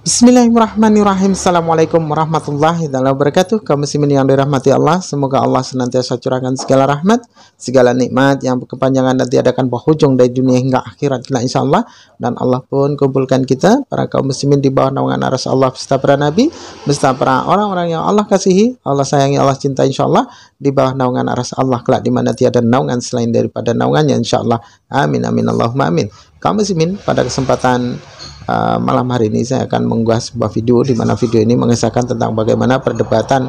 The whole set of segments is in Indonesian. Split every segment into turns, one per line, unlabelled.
Bismillahirrahmanirrahim. Assalamualaikum warahmatullahi wabarakatuh. Kaum muslimin yang dirahmati Allah, semoga Allah senantiasa curahkan segala rahmat, segala nikmat yang berkepanjangan dan tiadakan berhujung dari dunia hingga akhirat kelak insyaallah. Dan Allah pun kumpulkan kita para kaum muslimin di bawah naungan arsy Allah beserta para nabi, beserta para orang-orang yang Allah kasihi, Allah sayangi, Allah cinta insyaallah, di bawah naungan arsy Allah kelak di mana tiada naungan selain daripada naungannya insyaallah. Amin amin Allahumma amin. Kaum muslimin, pada kesempatan malam hari ini saya akan mengunggah sebuah video di mana video ini mengisahkan tentang bagaimana perdebatan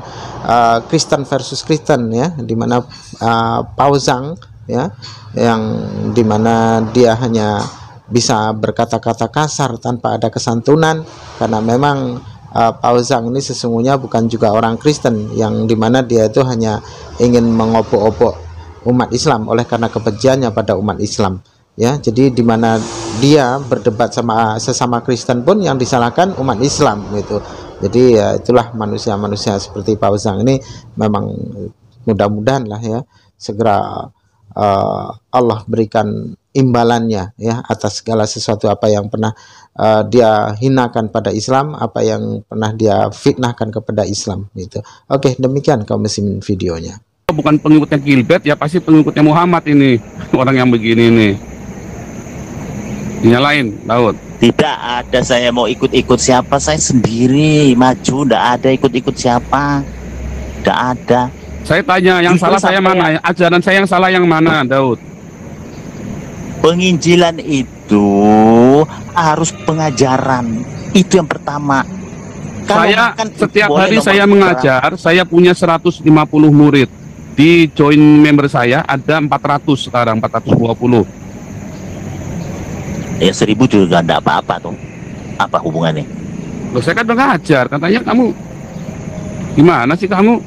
Kristen versus Kristen ya, di mana Paus Zhang ya, yang dimana dia hanya bisa berkata-kata kasar tanpa ada kesantunan, karena memang Paus Zhang ini sesungguhnya bukan juga orang Kristen, yang dimana dia itu hanya ingin mengopok-opok umat Islam oleh karena kebenciannya pada umat Islam. Ya, jadi di mana dia berdebat sama sesama Kristen pun yang disalahkan umat Islam gitu. Jadi ya itulah manusia-manusia seperti Paus Zhang ini. Memang mudah-mudahan lah ya segera Allah berikan imbalannya ya atas segala sesuatu apa yang pernah dia hinakan pada Islam, apa yang pernah dia fitnahkan kepada Islam gitu. Oke, demikian kaum muslimin videonya.
Bukan pengikutnya Gilbert ya, pasti pengikutnya Muhammad ini, orang yang begini nih. Nyalain Daud.
Tidak ada saya mau ikut-ikut siapa, saya sendiri maju, tidak ada ikut-ikut siapa, tidak ada.
Saya tanya yang salah saya mana, ajaran saya yang salah yang mana, Daud?
Penginjilan itu harus pengajaran, itu yang pertama.
Saya setiap hari saya mengajar, saya punya 150 murid. Di join member saya ada 400 sekarang, 420.
Ya 1000 juga enggak apa-apa tuh. Apa hubungannya?
Loh, saya kan mengajar, katanya kamu gimana sih kamu?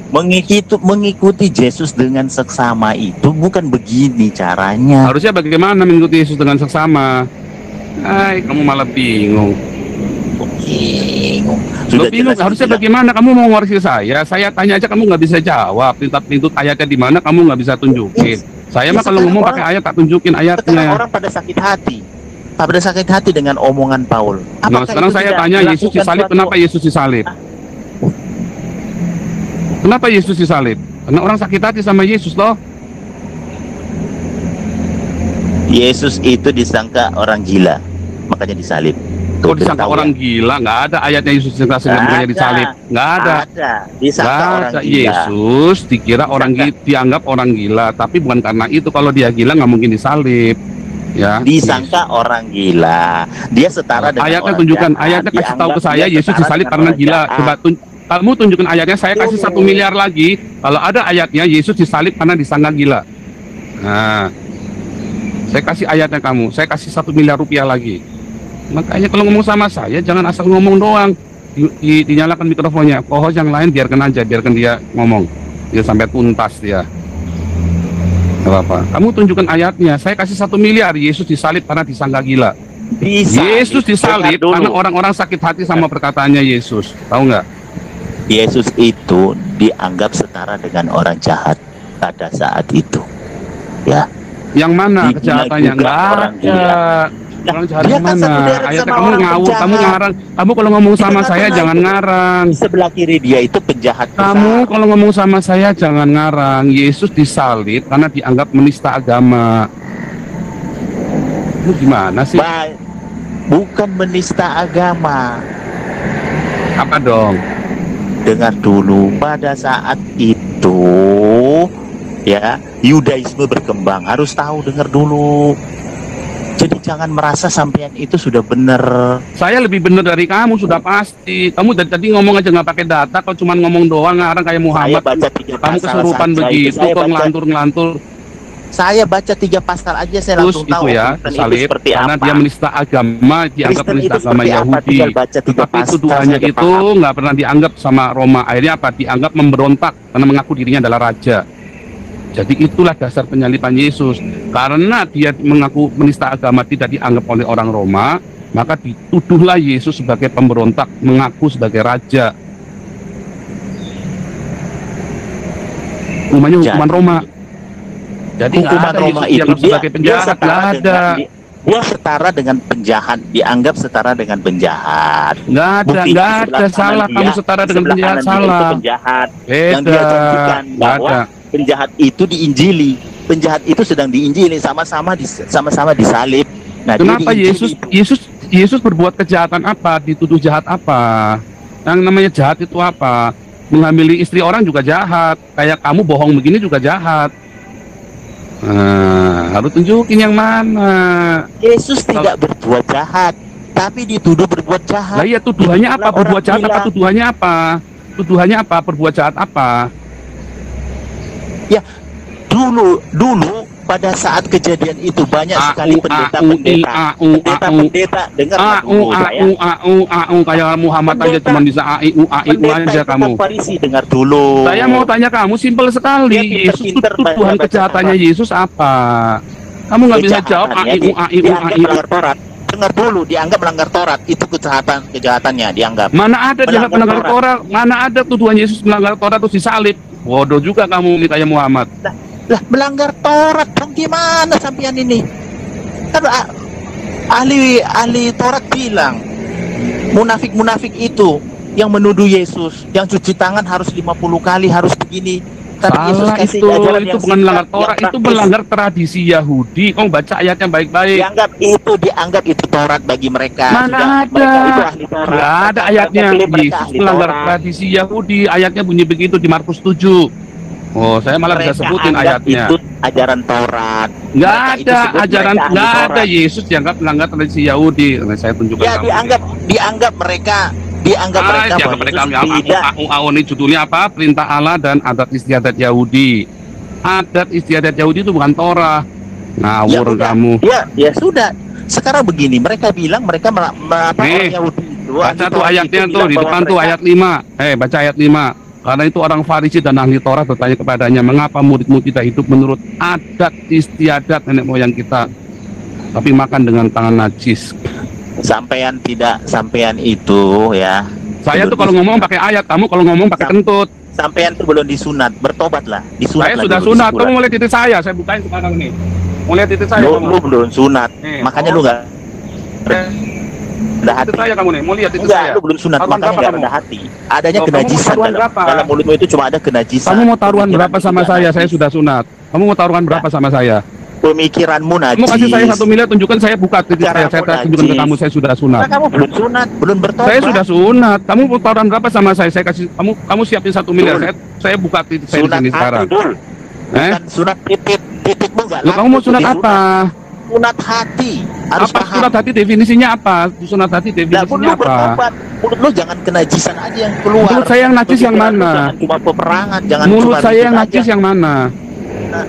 Mengikuti Yesus dengan seksama itu bukan begini caranya.
Harusnya bagaimana mengikuti Yesus dengan seksama? Hai, kamu malah bingung. Bingung. Harusnya bagaimana kamu mau ngorisi saya? Saya tanya aja kamu nggak bisa jawab. Pintu ayatnya di mana kamu nggak bisa tunjukin. Saya mah kalau ngomong pakai ayat tak tunjukin ayatnya.
Orang pada sakit hati. Pada sakit hati dengan omongan Paul.
Nah, sekarang saya tanya, Yesus disalib, kenapa Yesus disalib? Kenapa Yesus disalib? Karena orang sakit hati sama Yesus loh.
Yesus itu disangka orang gila, makanya disalib.
Kok disangka orang gila? Nggak ada ayatnya Yesus makanya disalib. Nggak ada.
Disangka orang gila.
Yesus dikira orang gila, dianggap orang gila, tapi bukan karena itu. Kalau dia gila nggak mungkin disalib. Ya,
disangka orang gila, dia setara dengan
ayatnya
orang
tunjukkan,
jahat.
ayatnya kasih tahu ke saya Yesus disalib karena gila. Coba kamu tunjukkan ayatnya, saya kasih 1 miliar lagi. Kalau ada ayatnya Yesus disalib karena disangka gila. Nah, saya kasih ayatnya kamu, saya kasih 1 miliar rupiah lagi. Makanya kalau ngomong sama saya jangan asal ngomong doang. Dinyalakan mikrofonnya, kohos yang lain biarkan aja, biarkan dia ngomong, dia sampai tuntas dia. Apa? Kamu tunjukkan ayatnya. Saya kasih 1 miliar. Yesus disalib karena disangka gila. Yesus disalib karena orang-orang sakit hati sama perkataannya Yesus. Tahu nggak?
Yesus itu dianggap setara dengan orang jahat pada saat itu. Ya.
Yang mana kejahatannya? Nggak ada. Orang jahat yang mana? Ayatnya kamu ngawur, kamu ngarang. Kamu kalau ngomong sama saya jangan ngarang.
Sebelah kiri dia itu penjahat besar.
Kamu kalau ngomong sama saya jangan ngarang. Yesus disalib karena dianggap menista agama. Itu gimana sih?
Bukan menista agama.
Apa dong?
Dengar dulu, pada saat itu ya Yudaisme berkembang. Harus tahu, dengar dulu. Jadi jangan merasa sampean itu sudah benar.
Saya lebih benar dari kamu sudah pasti. Kamu dari tadi ngomong aja nggak pakai data, kok cuma ngomong doang ngarang kayak Muhammad. Kamu kesurupan begitu, kok ngelantur-ngelantur.
Saya baca 3 pasal aja saya langsung tahu
ya, salib karena dia menista agama, dianggap menista agama Yahudi. Tetapi tuduhannya itu nggak pernah dianggap sama Roma. Akhirnya apa? Dianggap memberontak karena mengaku dirinya adalah raja. Jadi itulah dasar penyaliban Yesus. Karena dia mengaku menista agama, tidak dianggap oleh orang Roma, maka dituduhlah Yesus sebagai pemberontak, mengaku sebagai raja. Hukumannya hukuman Roma. Jadi
hukuman Roma itu
sebagai penjahat, nggak ada.
Dia setara dengan penjahat, dianggap setara dengan penjahat.
Nggak ada,
Bukti,
nggak
sebelah
ada,
kanan
salah.
dia,
Kamu setara dengan
sebelah
penjahat,
kanan dia
salah.
itu penjahat. Yang
Beda,
dia janjikan
nggak
bahwa
ada.
penjahat itu diinjili, penjahat itu sedang diinjili, sama-sama disalib. Nah, dia
Kenapa
diinjili.
Yesus berbuat kejahatan apa? Dituduh jahat apa? Yang namanya jahat itu apa? Menghamili istri orang juga jahat. Kayak kamu bohong begini juga jahat. Nah, harus tunjukin yang mana.
Yesus tidak berbuat jahat, tapi dituduh berbuat jahat.
Lah iya, tuduhannya apa?
Orang
Berbuat jahat apa?
bilang,
Tuduhannya apa? Tuduhannya apa? Berbuat jahat apa?
ya, dulu pada saat kejadian itu banyak sekali pendeta-pendeta dengar dulu saya.
Kayak Muhammad aja cuma bisa AIU aja kamu.
Farisi, dengar dulu.
Saya mau tanya kamu, simpel sekali.
Dia
Yesus
pinter-pinter
tuduhan
baca
kejahatannya
Quran.
Yesus apa? Kamu nggak bisa jawab
Kejahatannya
AIU.
dianggap melanggar Taurat. Dengar dulu, dianggap melanggar Taurat, itu kejahatannya dianggap.
Mana ada dia melanggar Taurat? Mana ada tuduhan Yesus melanggar Taurat terus disalib? Bodoh juga kamu nih kayak Muhammad.
Lah, melanggar Taurat dong, gimana sampean ini? Kan ahli Taurat bilang munafik itu yang menuduh Yesus, yang cuci tangan harus 50 kali, harus begini. Tapi Yesus
Salah
kasih
itu
ajaran yang
bukan melanggar Taurat,
yang
itu
praktis.
melanggar tradisi Yahudi. Kamu baca ayatnya baik-baik.
Dianggap itu Taurat bagi mereka.
Mana
Sudah,
ada?
mereka itu ahli Taurat.
Nggak ada
Mereka
ayatnya
klaim mereka
Yesus
ahli
melanggar
Taurat.
tradisi Yahudi. Ayatnya bunyi begitu di Markus 7. Oh, saya malah bisa
Mereka
sebutin
anggap
ayatnya.
itu ajaran Taurat.
Nggak
Mereka itu
ada
sebut
ajaran,
mereka ahli
nggak ada
Taurat.
Yesus dianggap melanggar tradisi Yahudi. Nah, saya tunjukkan
Ya,
kamu.
dianggap mereka bahwa
mereka
Yesus tidak.
ini judulnya apa? Perintah Allah dan adat istiadat Yahudi. Adat istiadat Yahudi itu bukan Torah. Ngawur
udah.
kamu.
Ya sudah. Sekarang begini, mereka bilang mereka orang Yahudi itu.
Baca
ahli
tuh
Taurat
ayatnya
itu
tuh
bilang
di
bahwa
depan tuh
mereka-
ayat 5. Baca ayat 5. Karena itu orang Farisi dan ahli Taurat bertanya kepadanya, mengapa murid-mu tidak hidup menurut adat istiadat nenek moyang kita, tapi makan dengan tangan najis.
Sampean itu ya.
Saya tuh kalau
Belum
ngomong pakai ayat, kamu kalau ngomong pakai kentut.
Sampean tuh belum disunat, bertobatlah.
Saya sudah sunat, kamu mau lihat titik saya bukain sekarang nih. Mau lihat titik saya
Lu
kamu.
belum sunat, makanya lu nggak rendah hati.
Titik saya kamu nih, mau lihat titik
Enggak,
saya.
lu belum sunat,
Taruhan
makanya
berapa
nggak
kamu?
rendah hati. Adanya
Loh, kamu
kenajisan
taruhan berapa?
dalam mulutmu itu cuma ada kenajisan.
Kamu mau taruhan
Pemikiran
berapa sama
juga
saya?
najis.
Saya sudah sunat. Kamu mau taruhan berapa sama saya?
Pemikiranmu najis.
Kamu kasih saya 1 miliar, tunjukkan saya buka titik saya. Saya
Cara
tunjukkan ke
najis.
kamu saya sudah sunat.
Nah, kamu belum sunat, belum bertobat.
Saya sudah sunat. Kamu mau taruhan berapa sama saya? Saya kasih kamu siapin 1 miliar. Saya buka titik saya di
Sunat
sini
hati,
sekarang.
Dul. Bukan sunat titikmu nggak
Loh, kamu mau sunat apa?
Sunat hati. Harus
Apa
paham.
sunat hati definisinya apa? Sunat hati
Nah,
definisinya
lu
apa?
bertobat. Mulut lu jangan kenajisan aja yang keluar.
Mulut saya yang najis yang
Pemikiran lu
mana?
Jangan cuma peperangan, jangan
Mulut
cuma
saya yang
ribut
najis
aja.
yang mana?
Nah,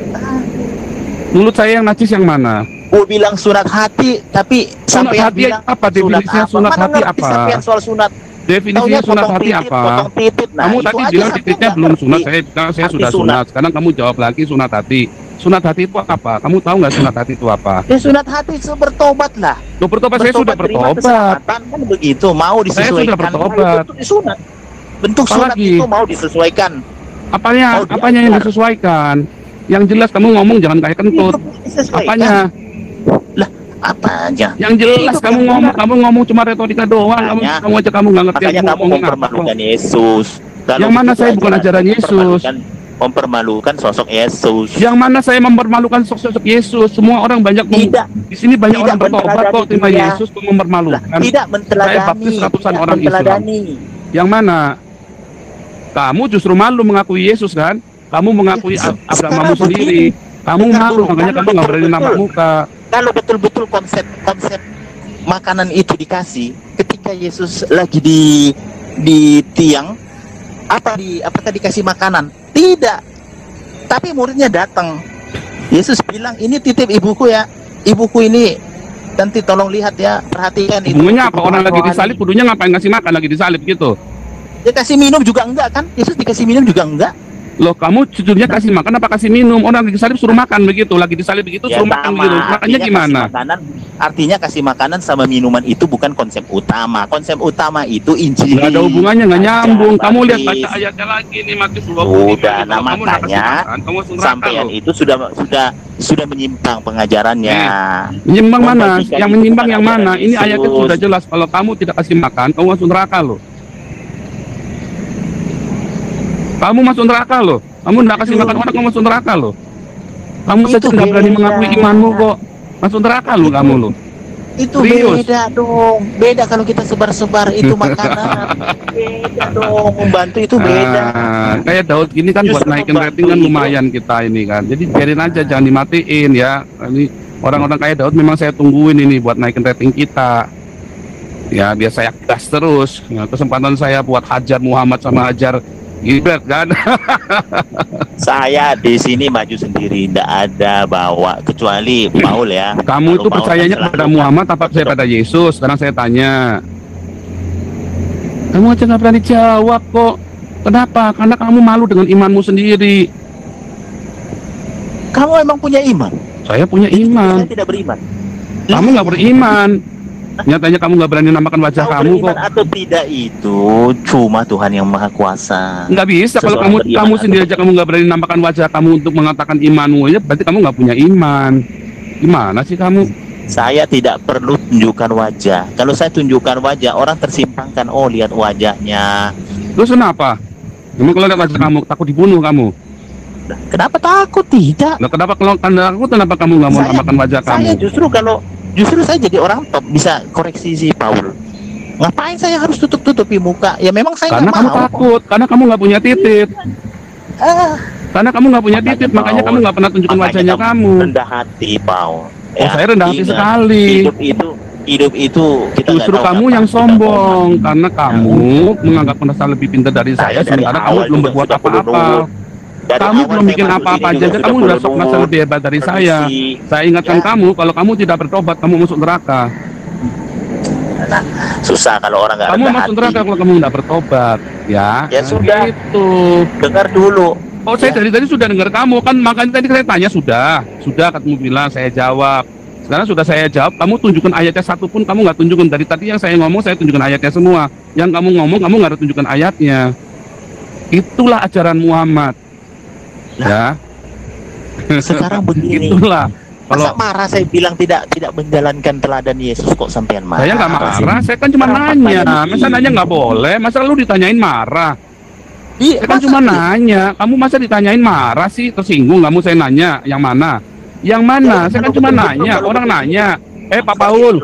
Mulut saya yang najis yang mana?
gua bilang sunat hati, tapi
Sunat
sampai
hati
bilang
apa? Definisinya sunat
Mana
hati
ngerti
apa?
sampean soal sunat?
Definisinya
Taunya
sunat
potong
hati
titik,
apa?
potong titik. Nah,
Kamu
itu
tadi
aja
bilang
sampean
titiknya
nggak
belum
ngerti.
sunat. Saya bilang saya
Arti
sudah
sunat.
sunat. Sekarang kamu jawab lagi sunat hati. Sunat hati itu apa? Kamu tahu nggak sunat hati itu apa?
Ya sunat hati itu bertobat lah.
Loh, bertobat saya sudah
terima
bertobat.
keselamatan, kan begitu, mau
Saya
disesuaikan.
sudah bertobat.
Bentuk sunat. Bentuk
Apa
sunat
lagi?
itu mau disesuaikan.
Apanya
Oh,
apanya yang
diajar.
disesuaikan? Yang jelas kamu ngomong jangan kayak kentut.
Disesuaikan.
Apanya?
Apa aja?
Yang jelas
Itu
kamu
kan
kamu ngomong cuma retorika doang.
Makanya-
Kamu aja kamu nggak ngerti
Makanya
yang
kamu
ngomongin apa.
mempermalukan Yesus. Kalau
Yang mana
begitu
saya bukan ajaran Yesus.
Mempermalukan sosok Yesus.
Yang mana saya mempermalukan sosok Yesus? Semua orang banyak
Tidak.
di sini banyak
Tidak
orang bertobat kok
meneladani
terima
dia.
Yesus kok
Lah,
mempermalukan.
tidak
Saya
menteladani.
baptis ratusan
Tidak
orang Islam.
menteladani.
Yang mana? Kamu justru malu mengakui Yesus kan? Kamu mengakui
Ya,
agamamu
sekarang
sendiri. Kamu
Dengar
malu
dulu,
makanya
kalau
kamu nggak berani nampak
betul-betul-
muka.
Kalau betul-betul konsep makanan itu dikasih ketika Yesus lagi di tiang, apakah dikasih makanan? Tidak. Tapi muridnya datang. Yesus bilang, ini titip ibuku ya. Ibuku ini nanti tolong lihat ya, perhatikan itu.
Hubungannya apa? Orang lagi
rohani.
disalib kudunya ngapain ngasih makan lagi disalib gitu?
Dia kasih minum juga enggak kan? Yesus dikasih minum juga enggak?
Loh, kamu jujurnya kasih makan apa kasih minum? Orang lagi disalib suruh makan begitu, lagi disalib begitu
Ya
suruh makan
sama,
begitu. Makanya gimana?
Artinya kasih makanan sama minuman itu bukan konsep utama. Konsep utama itu Injil.
Nggak ada hubungannya, nggak nyambung. Kamu lihat baca ayatnya lagi nih, Matius 20.
Udah, nah makanya sampean itu sudah menyimpang pengajarannya.
Menyimpang mana?
Membagikan
Yang
itu
menyimpang
bukan
yang mana?
ajaran
Ini ayatnya
Yesus.
sudah jelas. Kalau kamu tidak kasih makan, kamu masuk neraka loh. Kamu masuk neraka loh. Kamu tidak kasih makan orang, kamu masuk neraka loh. Kamu saja nggak berani mengakui imanmu kok. Masuk neraka loh kamu loh.
Itu
Serius.
beda dong. Beda kalau kita sebar-sebar itu makanan. Beda dong. Membantu itu beda.
Kayak Daud gini kan buat
Justru
naikin rating kan
membantu
lumayan kita ini kan. Jadi biarin aja, jangan dimatiin ya. Ini orang-orang kayak Daud memang saya tungguin ini buat naikin rating kita. Ya biar saya gas terus. Ya, kesempatan saya buat hajar Muhammad sama hajar Gilbert kan.
Saya di sini maju sendiri, tidak ada bawa kecuali Paul ya.
Kamu
Kalau
itu
Paul
percayanya
kan
kepada
selalu
Muhammad apa percaya pada Yesus? Sekarang saya tanya. Kamu aja nggak berani jawab kok. Kenapa? Karena kamu malu dengan imanmu sendiri.
Kamu emang punya iman?
Saya punya iman.
Saya tidak beriman.
Kamu nggak beriman. Nyatanya kamu nggak berani nampakkan wajah kamu kok.
beriman atau tidak itu cuma Tuhan yang Maha Kuasa.
Nggak bisa kalau
Seseorang
kamu
beriman
sendiri aja kamu nggak berani nampakkan wajah kamu untuk mengatakan imanmu ya, berarti kamu nggak punya iman. Gimana sih kamu?
Saya tidak perlu tunjukkan wajah. Kalau saya tunjukkan wajah, orang tersimpangkan. Oh, lihat wajahnya.
Terus kenapa? Kamu kalau lihat wajah kamu takut dibunuh kamu?
Kenapa takut? Tidak.
Nah, kenapa kalau kenapa kamu nggak mau nampakkan wajah kamu?
Saya justru saya jadi orang top, bisa koreksi si Paul. Ngapain saya harus tutup-tutupi muka? Ya memang saya
Karena
nggak
kamu
mau.
takut, karena kamu nggak punya titik. Karena kamu nggak punya titik, makanya kamu nggak pernah tunjukkan wajahnya kamu.
Rendah hati, Paul.
Oh, saya rendah hati
ingat,
sekali.
Hidup itu kita
Justru
nggak tahu
kamu
kapan
yang
kita
sombong
mau
karena kamu menganggap merasa lebih pintar dari saya,
dari
sementara kamu
awal
belum
juga
berbuat
sudah
apa-apa.
pelunur. Dari
Kamu
awal
belum
saya
bikin
masuk
apa-apa
sini
aja,
juga
kamu
sudah
udah sok merasa
pelunur.
lebih hebat dari saya.
Permisi.
Saya ingatkan
Ya.
kamu, kalau kamu tidak bertobat, kamu masuk neraka.
Nah, susah kalau orang nggak
Kamu
rendah
masuk
hati.
neraka kalau kamu tidak bertobat, ya.
Ya sudah.
Itu.
Dengar dulu.
Oh, saya dari tadi sudah dengar kamu kan, makanya tadi saya tanya sudah kamu bilang, saya jawab. Sekarang sudah saya jawab, kamu tunjukkan ayatnya satu pun kamu nggak tunjukkan. Dari tadi yang saya ngomong, saya tunjukkan ayatnya semua. Yang kamu ngomong, kamu nggak ada tunjukkan ayatnya. Itulah ajaran Muhammad. Ya.
Sekarang begini.
Itulah.
Masa
Kalau
marah saya bilang tidak menjalankan teladan Yesus kok sampean marah?
saya nggak marah, saya kan cuma
Kenapa
nanya.
tanya
Masa nanya nggak
begini?
boleh? Masa lu ditanyain marah?
Iya,
Saya kan cuma nanya. Kamu masa ditanyain marah sih? Tersinggung kamu saya nanya. Yang mana? Yang mana?
Ya,
Saya kan
kalau
cuma
betul-betul,
nanya.
kalau
Orang
betul-betul.
nanya. Pak Paul.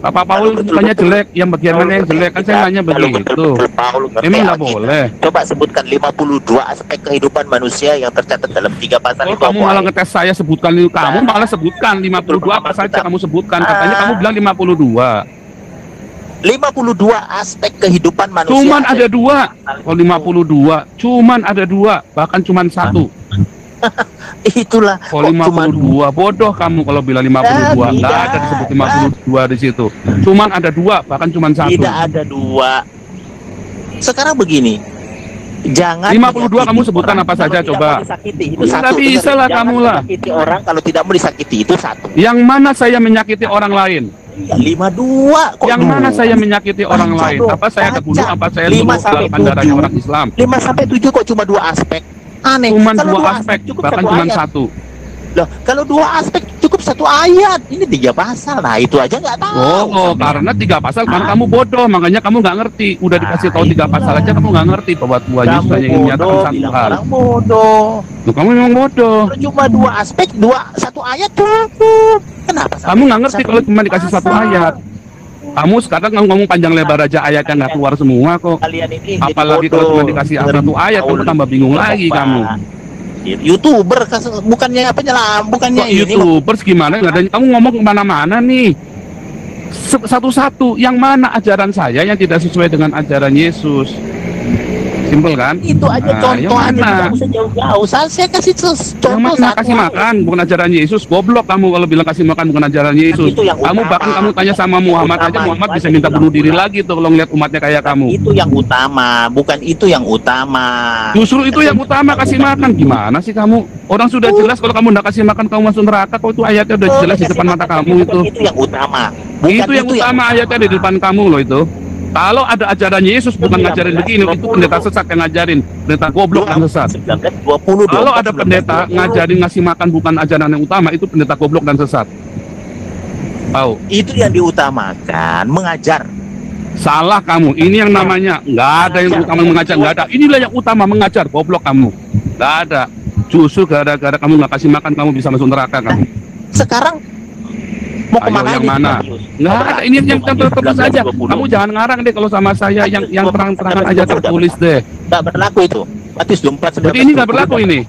Pak Paul mukanya jelek. Yang bagian mana yang jelek? Kan saya nanya begitu. Emang nggak boleh?
Coba sebutkan 52 aspek kehidupan manusia yang tercatat dalam 3 pasal
Oh,
itu.
kamu malah ngetes saya sebutkan itu. Kamu malah sebutkan 52 apa saja kamu sebutkan. Katanya kamu bilang 52.
52 aspek kehidupan manusia.
Cuman ada 2. Oh 52. Cuman ada 2. Bahkan cuman 1.
Itulah.
Oh
kok cuman
52. Bodoh kamu kalau bilang 52. Nggak ada disebut 52 di situ. Cuman ada 2. Bahkan cuman 1.
tidak ada 2. Sekarang begini. Jangan
52 kamu
menyakiti
sebutkan
orang
apa
kalau
saja,
tidak
coba.
mau disakiti, itu
Nggak
satu.
bisa
Dengar,
lah
jangan
kamu lah.
menyakiti orang kalau tidak mau disakiti, itu 1.
Yang mana saya menyakiti orang lain?
Ya, 52 kok.
Yang mana saya menyakiti orang
Baca
lain?
dong,
Apa saya
baca.
kebunuh? Apa saya
5
dulu
sampai
melakukan darahnya
7.
orang Islam?
5 sampai 7 kok cuma 2 aspek. Aneh.
Cuman
Kalau
2
dua
aspek.
cukup
Bahkan
1
cuman
ayat.
1.
Loh, kalau 2 aspek cukup 1 ayat. Ini 3 pasal. Nah, itu aja nggak tahu.
Oh, karena 3 pasal karena kamu bodoh, makanya kamu nggak ngerti. Udah dikasih tahu 3 pasal aja kamu nggak ngerti bahwa Tuhan Yesus
Kamu
hanya ingin menyatakan
bodoh,
satu
bilang
hal.
orang bodoh.
Loh, kamu memang bodoh.
Kalau cuma 2 aspek, 1 ayat cukup. Kenapa?
Kamu nggak ngerti kalau cuma dikasih 1 ayat. Kamu sekarang ngomong panjang lebar aja ayatnya nggak keluar semua kok.
Kalian ini jadi
Apalagi kalau
bodoh.
cuma dikasih 1 ayat, kamu tambah bingung lagi kamu.
YouTuber bukannya apa nyelam, bukannya
Kok
ini.
YouTubers gimana? Nggak ada, kamu ngomong kemana-mana nih. Satu-satu, yang mana ajaran saya yang tidak sesuai dengan ajaran Yesus? Simpel kan?
Itu aja contoh
yang
aja,
mana?
nggak usah jauh-jauh. Saya kasih
Yang
contoh
mana
satu
kasih
aja.
makan bukan ajaran Yesus? Goblok kamu kalau bilang kasih makan bukan ajaran Yesus.
Itu yang
Kamu
utama.
bahkan kamu tanya sama
Yang
Muhammad
utama,
aja, Muhammad
itu
bisa
aja
minta
yang
bunuh diri
utama.
lagi tuh kalau ngeliat umatnya kayak kamu.
Itu yang utama, bukan itu yang utama.
Justru itu yang utama, kasih makan. Gimana sih kamu? Orang sudah jelas kalau kamu nggak kasih makan kamu masuk neraka. Kok itu ayatnya udah jelas di depan mata kamu itu.
Itu yang utama. Bukan
Itu yang utama ayatnya di depan kamu loh itu. Kalau ada ajaran Yesus bukan ngajarin begini, itu pendeta sesat yang ngajarin, pendeta goblok yang sesat.
19, 20,
Kalau ada pendeta ngajarin ngasih makan bukan ajaran yang utama, itu pendeta goblok dan sesat. Tahu?
Itu yang diutamakan, mengajar.
Salah kamu. Ini yang namanya nggak ada yang utama mengajar, nggak ada. Inilah yang utama mengajar, goblok kamu. Nggak ada. Justru gara-gara kamu nggak kasih makan, kamu bisa masuk neraka kamu.
Sekarang mau
Ayo
kemana
yang
ini,
mana?
Matius?
Nggak ada. Ini yang tertulis aja. Kamu jangan ngarang deh kalau sama saya, yang terang-terangan aja tertulis deh.
Nggak berlaku itu. Matius 24, 19,
Jadi ini nggak
20.
berlaku ini.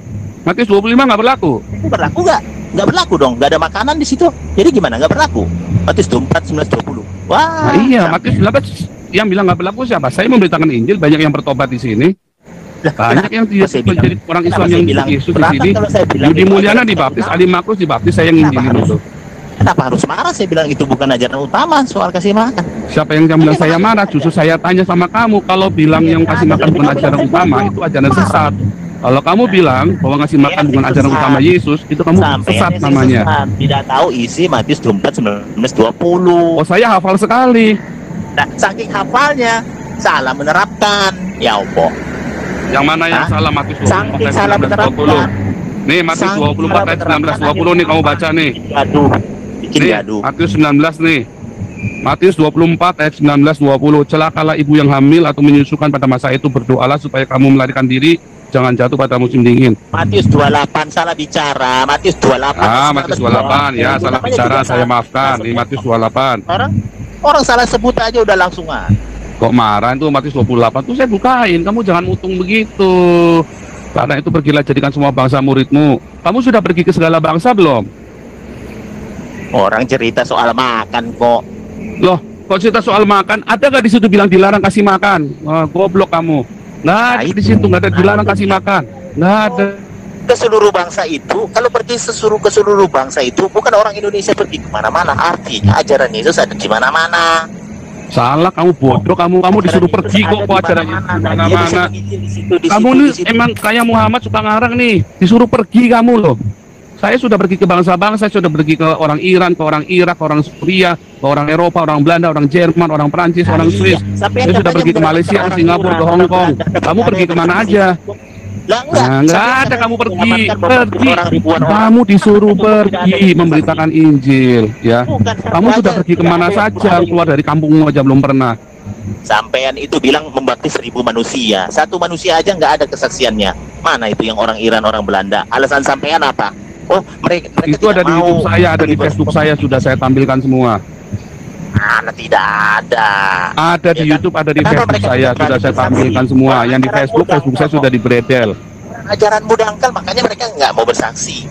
Matius 25 nggak berlaku.
Itu berlaku nggak? Nggak berlaku dong. Nggak ada makanan di situ. Jadi gimana? Nggak berlaku. Matius 24, 19, 20. Wah.
Nah, iya, Matius 19 yang bilang nggak berlaku siapa? Saya memberitakan Injil, banyak yang bertobat di sini. Banyak yang tidak menjadi orang Islam yang ikut Yesus di sini. Yudi Mulyana dibaptis, Ali Makrus dibaptis, saya yang injilin itu.
Kenapa harus marah? Saya bilang itu bukan ajaran utama soal kasih makan.
Siapa yang bilang saya marah? Justru saya tanya sama kamu, kalau bilang yang kasih makan bukan ajaran utama, itu ajaran sesat. Kalau kamu bilang bahwa ngasih makan bukan ajaran utama Yesus, itu kamu sesat namanya.
Tidak tahu isi Matius 24, 19, 20.
Oh, saya hafal sekali.
Nah, saking hafalnya salah menerapkan. Ya Allah.
Yang mana yang salah? Matius 24
Saking
ayat
salah
19, 20.
menerapkan.
Nih, Matius 24 ayat 19, 20 nih kamu baca nih.
Gaduh. Bikin
Nih,
gaduh.
Matius 19 nih. Matius 24 ayat 19, 20. Celakalah ibu yang hamil atau menyusukan pada masa itu, berdoalah supaya kamu melarikan diri, jangan jatuh pada musim dingin.
Matius 28 salah bicara. Matius 28.
Matius 28 ya, salah bicara, saya maafkan. Nih Matius 28.
Orang salah sebut aja udah langsungan.
Kok marah itu Matius 28 tuh saya bukain, kamu jangan mutung begitu. Karena itu pergilah jadikan semua bangsa muridmu. Kamu sudah pergi ke segala bangsa belum?
Orang cerita soal makan kok.
Loh, kok cerita soal makan? Ada gak di situ bilang dilarang kasih makan? Wah, goblok kamu. Nggak ada di situ, nggak ada dilarang kasih makan. Nggak ada.
Ke seluruh bangsa itu, kalau pergi ke seluruh bangsa itu, bukan orang Indonesia pergi kemana-mana. Artinya ajaran Yesus ada di mana-mana.
Salah, kamu bodoh, kamu disuruh pergi kok ajarannya di mana-mana. Kamu nih emang kayak Muhammad suka ngarang nih, disuruh pergi kamu loh. Saya sudah pergi ke bangsa-bangsa, sudah pergi ke orang Iran, ke orang Irak, ke orang Suriah, ke orang Eropa, orang Belanda, orang Jerman, orang Prancis, orang Swiss. Saya sudah pergi ke Malaysia, ke Singapura, ke Hong Kong. Kamu pergi kemana aja? Nah, nggak ada kamu pergi. Kamu disuruh pergi memberitakan Injil, ya. Kamu sudah pergi kemana saja, keluar dari kampungmu aja belum pernah.
Sampean itu bilang membaptis 1000 manusia. Satu manusia aja nggak ada kesaksiannya. Mana itu yang orang Iran, orang Belanda? Alasan sampean apa? Oh, mereka
itu ada di YouTube saya, ada di Facebook saya, sudah saya tampilkan semua.
Mana tidak ada.
Ada di YouTube, ada di Facebook saya, sudah saya tampilkan semua. Yang di Facebook saya sudah dibredel.
Ajaranmu dangkal, makanya mereka nggak mau bersaksi.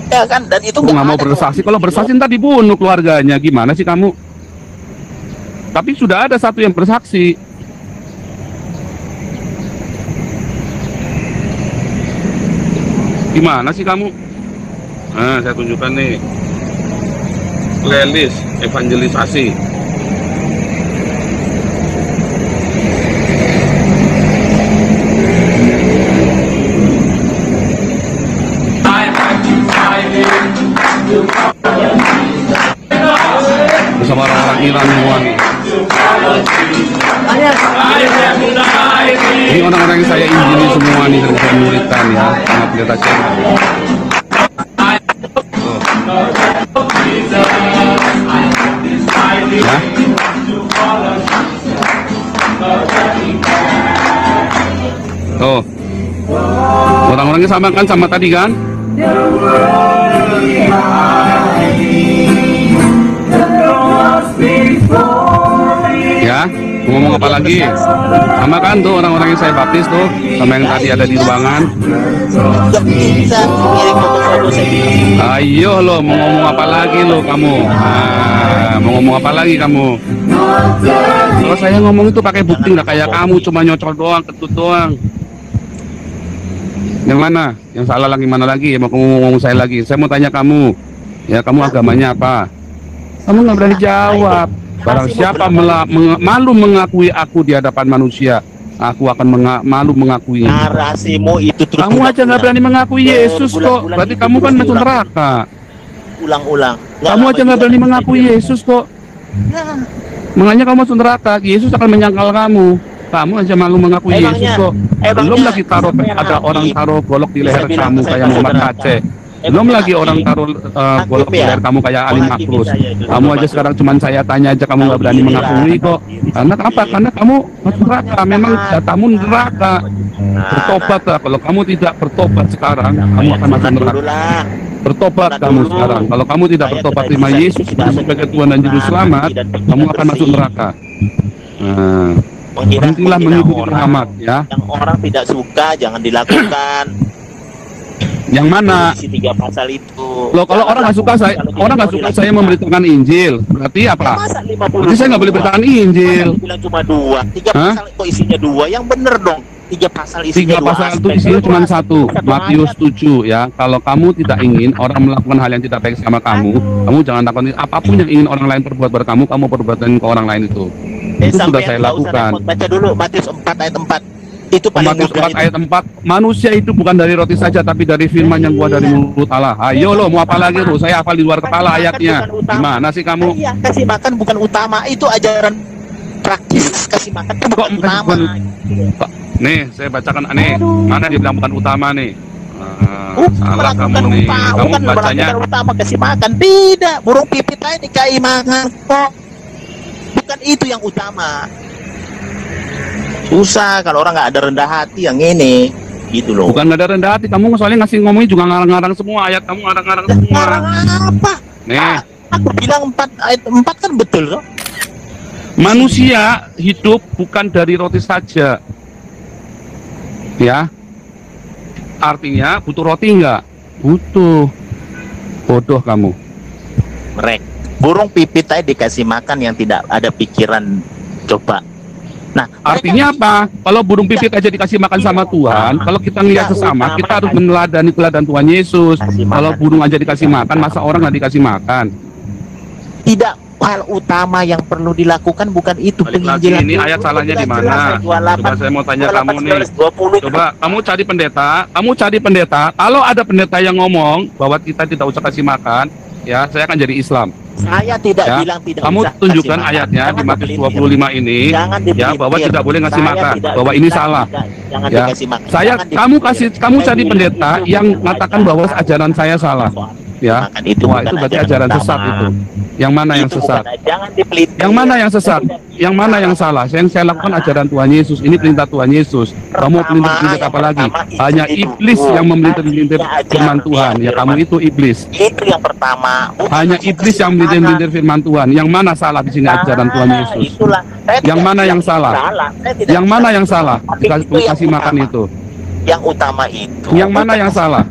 Ya kan, dan itu
nggak mau bersaksi. Kalau bersaksi ntar dibunuh keluarganya. Gimana sih kamu? Tapi sudah ada satu yang bersaksi. Gimana sih kamu? Nah, saya tunjukkan nih playlist evangelisasi. Bersama orang-orang Iran semua nih. Ini orang-orang yang saya injili semua nih, dan saya muridkan ya, sama pendeta channel. Ya. Tuh, orang-orangnya sama kan, sama tadi kan? Ya, ngomong apa lagi? Sama kan tuh orang-orang yang saya baptis tuh, sama yang tadi ada di ruangan. Ayo lo, mau ngomong apa lagi lo kamu? Mau ngomong apa lagi kamu? Kalau saya ngomong itu pakai bukti, nggak kayak kamu cuma nyocol doang, ketut doang. Yang mana? Yang salah lagi mana lagi? Ya, mau kamu ngomong saya lagi. Saya mau tanya kamu. Ya, kamu agamanya apa? Kamu nggak berani jawab. Barang siapa malu mengakui aku di hadapan manusia, aku akan malu mengakuinya.
Narasimu itu terus.
Kamu aja nggak berani mengakui Yesus kok. Berarti kamu kan masuk neraka.
Ulang-ulang.
Kamu aja nggak berani mengakui Yesus kok. Makanya kamu masuk neraka. Yesus akan menyangkal kamu. Kamu aja malu mengakui Yesus kok. Belum lagi ada orang taruh golok di leher kamu kayak Muhammad Aceh. Belum lagi orang taruh golok di leher kamu kayak Ali Makrus. Kamu aja sekarang cuman saya tanya aja kamu nggak berani mengakui kok. Karena apa? Karena kamu masuk neraka. Memang datamu neraka. Bertobatlah. Kalau kamu tidak bertobat sekarang, kamu akan masuk neraka. Bertobat kamu sekarang. Kalau kamu tidak bertobat terima Yesus sebagai Tuhan dan Juru Selamat, kamu akan masuk neraka. Nah, berhentilah mengikuti Muhammad ya.
Yang orang tidak suka jangan dilakukan.
Yang mana?
Isi 3 pasal itu.
Loh, kalau orang nggak suka saya memberitakan Injil, berarti apa? Berarti saya nggak boleh beritakan Injil.
Bilang cuma 2, 3 pasal kok isinya 2, yang bener dong. 3 pasal isinya 2.
3 pasal itu isinya cuma 1. Matius 7 ya. Kalau kamu tidak ingin orang melakukan hal yang tidak baik sama kamu, kamu jangan lakukan apapun yang ingin orang lain perbuat pada kamu perbuatan ke orang lain itu. Itu sudah saya lakukan.
Baca dulu Matius 4 ayat 4. Itu paling
Matius
mudah
4 ayat 4. Manusia itu bukan dari roti saja, tapi dari firman yang keluar dari mulut Allah. Ayo lo, mau apa lagi lo? Saya hafal di luar kepala ayatnya. Gimana sih kamu?
Iya, kasih makan bukan utama. Itu ajaran praktis. Kasih makan itu bukan utama.
Nih, saya bacakan nih. Mana dia bilang bukan utama nih? Salah kamu nih. Kamu
bukan
bacanya
utama kasih makan. Tidak, burung pipit aja dikasih makan kok. Bukan itu yang utama. Susah kalau orang nggak ada rendah hati yang ini, gitu loh.
Bukan nggak ada rendah hati, kamu soalnya ngomongnya juga ngarang-ngarang semua ayat, kamu ngarang-ngarang semua.
Ngarang apa?
Nih,
aku bilang 4 ayat 4 kan betul loh.
Manusia hidup bukan dari roti saja, ya. Artinya butuh roti nggak? Butuh. Bodoh kamu.
Mereka burung pipit aja dikasih makan yang tidak ada pikiran coba. Nah,
artinya apa? Kalau burung pipit aja dikasih makan sama Tuhan, kalau kita ngeliat sesama, kita harus meneladani teladan Tuhan Yesus. Kalau burung aja dikasih makan, masa orang nggak dikasih makan?
Tidak, hal utama yang perlu dilakukan bukan itu.
Penginjilan ini ayat salahnya di mana? Coba saya mau tanya kamu nih. Coba kamu cari pendeta. Kalau ada pendeta yang ngomong bahwa kita tidak usah kasih makan, ya saya akan jadi Islam.
Saya tidak bilang tidak.
Kamu tunjukkan ayatnya di Matius 25 ini, ya bahwa tidak boleh ngasih makan, bahwa ini salah. Ya, kamu cari pendeta yang mengatakan bahwa ajaran saya salah. Ya, wah itu berarti ajaran sesat itu. Yang mana yang sesat? Yang mana yang sesat? Yang mana yang salah? Yang saya lakukan ajaran Tuhan Yesus. Ini perintah Tuhan Yesus. Kamu pelintir-pelintir apa lagi? Hanya iblis yang memelintir-pelintir firman Tuhan. Ya kamu itu iblis.
Itu yang pertama.
Hanya iblis yang memelintir firman Tuhan. Yang mana salah di sini ajaran Tuhan Yesus? Yang mana yang salah? Yang mana yang salah? Dikasih makan itu.
Yang utama itu.
Yang mana yang salah?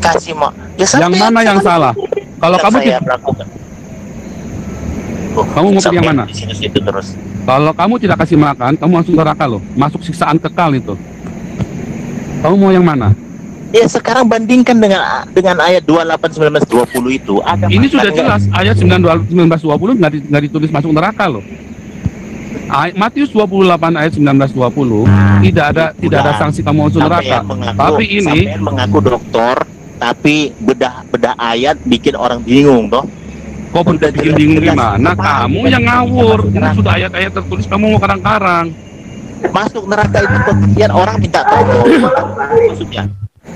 Kasih mau.
Yang mana yang salah? Kalau kamu kamu mau pilih yang mana? Kalau kamu tidak kasih makan, kamu masuk neraka loh, masuk siksaan kekal itu. Kamu mau yang mana?
Ya sekarang bandingkan dengan ayat 28, 19, 20 itu.
Ini sudah jelas ayat 19, 20 nggak ditulis masuk neraka loh. Matius 28 ayat 19, 20 tidak ada sanksi kamu masuk neraka. Tapi ini
mengaku dokter, tapi bedah ayat bikin orang bingung toh.
Kok bikin bingung gimana? Kamu yang ngawur. Ini sudah ayat-ayat tertulis, kamu mau karang-karang.
Masuk neraka itu kemudian orang minta tolong. Maksudnya,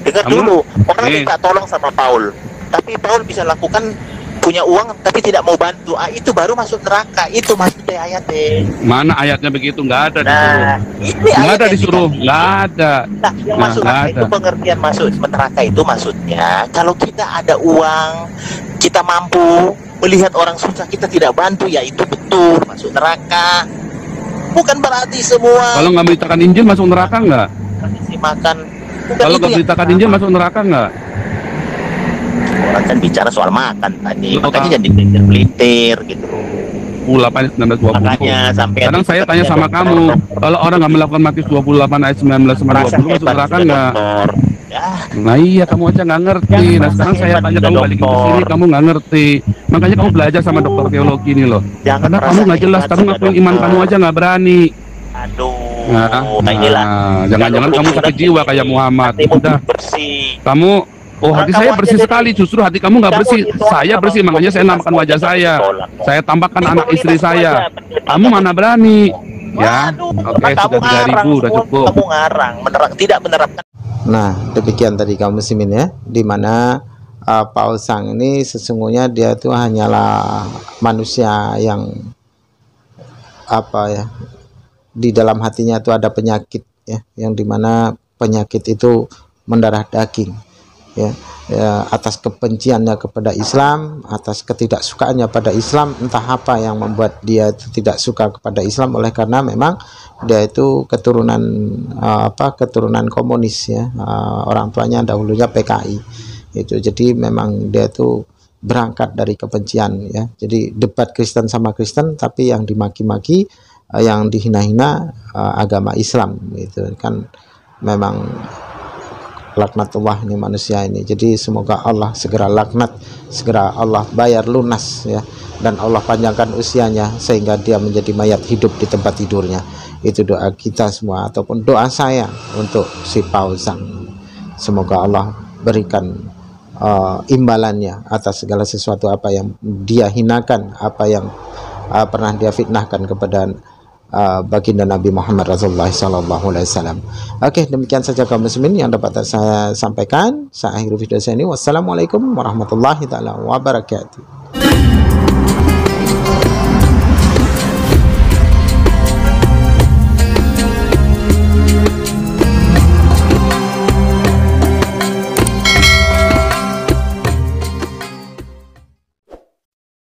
dengar dulu, orang minta tolong sama Paul, tapi Paul bisa lakukan punya uang tapi tidak mau bantu. Itu baru masuk neraka. Itu maksudnya ayatnya.
Mana ayatnya begitu? Nggak ada disuruh. Nggak ada disuruh. Nggak ada.
Nah, yang masuk neraka itu pengertian masuk neraka itu maksudnya kalau kita ada uang, kita mampu melihat orang susah kita tidak bantu, ya itu betul masuk neraka. Bukan berarti semua.
Kalau nggak beritakan Injil masuk neraka nggak?
Kasih makan.
Kalau nggak beritakan Injil masuk neraka nggak?
Orang kan bicara soal makan tadi, makanya jadi pelintir gitu.
28 19
Makanya
20.
sampai
Sekarang saya tanya sama kamu, kalau orang nggak melakukan Matius 28 ayat 19 sama 20 masuk neraka nggak?
Ya,
Nah iya, kamu aja nggak ngerti. Nah sekarang saya tanya kamu balikin ke sini, kamu nggak ngerti. Makanya kamu belajar sama dokter teologi ini loh. Karena kamu nggak jelas, kamu ngakuin iman kamu aja nggak berani.
aduh.
Nah,
Inilah.
jangan-jangan kamu sakit jiwa kayak Muhammad.
Hatimu
Udah,
bersih.
kamu, oh hati saya bersih sekali, justru hati kamu nggak bersih. Saya bersih, makanya saya nampakkan wajah saya. Saya tampakkan anak istri saya. Kamu mana berani? Ya, oke, sudah 3.000, udah cukup.
Kamu ngarang, tidak menerapkan.
Nah, demikian tadi kaum muslimin ya, dimana Paul Sang ini sesungguhnya dia itu hanyalah manusia yang apa ya, di dalam hatinya itu ada penyakit ya, yang dimana penyakit itu mendarah daging ya, atas kebenciannya kepada Islam, atas ketidaksukaannya pada Islam, entah apa yang membuat dia itu tidak suka kepada Islam, oleh karena memang dia itu keturunan keturunan komunis ya, orang tuanya dahulunya PKI itu, jadi memang dia itu berangkat dari kebencian ya. Jadi debat Kristen sama Kristen, tapi yang dimaki-maki, yang dihina-hina agama Islam itu kan memang laknatullah ini manusia ini. Jadi semoga Allah segera laknat, segera Allah bayar lunas ya, dan Allah panjangkan usianya sehingga dia menjadi mayat hidup di tempat tidurnya. Itu doa kita semua, ataupun doa saya untuk si Paul Sang. Semoga Allah berikan imbalannya atas segala sesuatu apa yang dia hinakan, apa yang pernah dia fitnahkan kepada baginda Nabi Muhammad Rasulullah SAW. Oke, demikian saja kaum muslimin yang dapat saya sampaikan. Saya akhiri video saya ini. Wassalamualaikum warahmatullahi taala wabarakatuh.